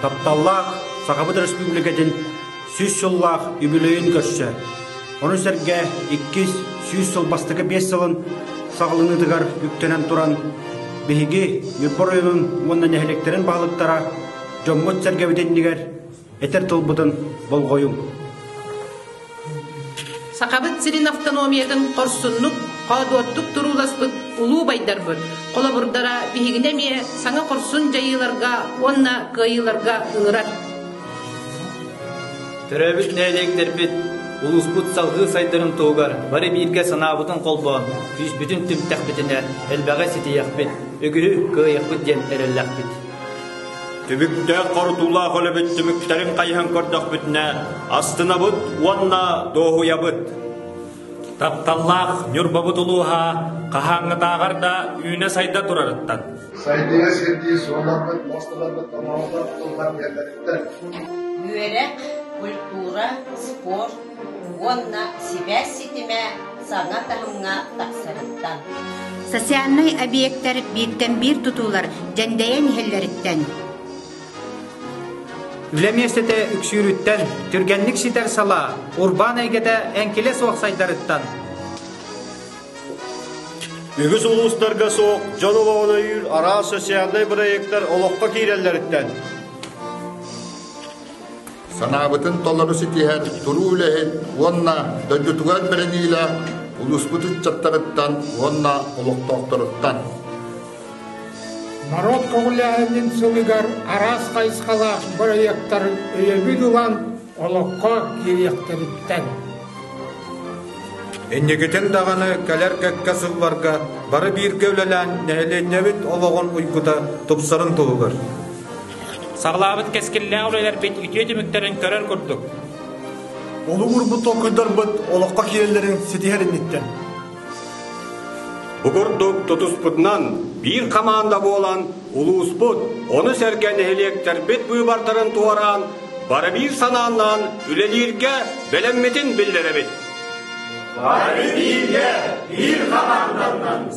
Тапталлах Сахабыт Республикатын сүз жыллах юбилейін көрші. Оны сәрге 200 жыл бастығы 5 жылын сағылыңыдығар үктенен тұран бейге Юрпор ойының оннан әхелектерін бағылықтара жоммот сәрге өтендігер әтер тұлбытын бол қойым. Сақабыт сирин автономиятын қорсынлық, қадуаттық тұруласпыт ұлу байдарбыт. Қола бұрдара бейгінеме саңа қорсын жайыларға, онна қайыларға ұңырар. Түрәбіт нәйлектербіт, ұлыспыт салғы сайдырын туғар, бары бейірге санабытын қолбуан, күйіс бүтін түмтәқ бітіне, әлбәға сетияқ бит, өгірі қайық бит ден әрелләқ бит. Түбікті қорытула қолы біт, түбіктерін қайхан көрдіқ бітіне, астына бұт, уанна доғуя бұт. Тапталлах нүрбабыт ұлуға, қахаңғытағарда үйіне сайда тұрарыттан. Сайдыға сердей соғыларбыт, мостыларбыт, тамағылар тұлған ерлеріттен. Үйерек, культура, спорт, онна себя сетіме, саңа тағымға тақсырыттан. Социальный объекттер биттен бир тутулар, жандайын хеллеріттен. Үлеместете үксүйріттен, түргенлік ситер сала, урбан әйгеде әңкеле соқсайдарыттан. Үгіз ұлыстарға соқ, жонылауына үйір, ара социалдай проекттер олыққа кейрелеріттен. Санабытын толыры сетихер, тұру үләхін, онна дөйдітуғар бірінейлі, ұлыспытын чаттарыттан, онна ұлықтақтырыттан. Народ көңіләһінен сылыгар арас қайысқалақ проекттар өйебіл ұлан олыққа керектіріттен. Эннегетен дағаны кәлер кәкке сылларға бары бір көвлелән нәхеленнебіт олығын ұйқыда тұпсарын тұлығыр. Сағлабыт кәскеллә ұлайлар бет үте түміктерін көрер көрдік. Олы ғұрбы тоқыдар бұт, олыққа кейрелерін сетихерінеттен. Бұғырдық тұтыспытынан bir команда болан ұлыспыт, оны сәрген әлектер бет бұйбартарын туаран, бары бір сананнан үлелерге бәлемметін білдірі бет. Бары бірге бір команданнан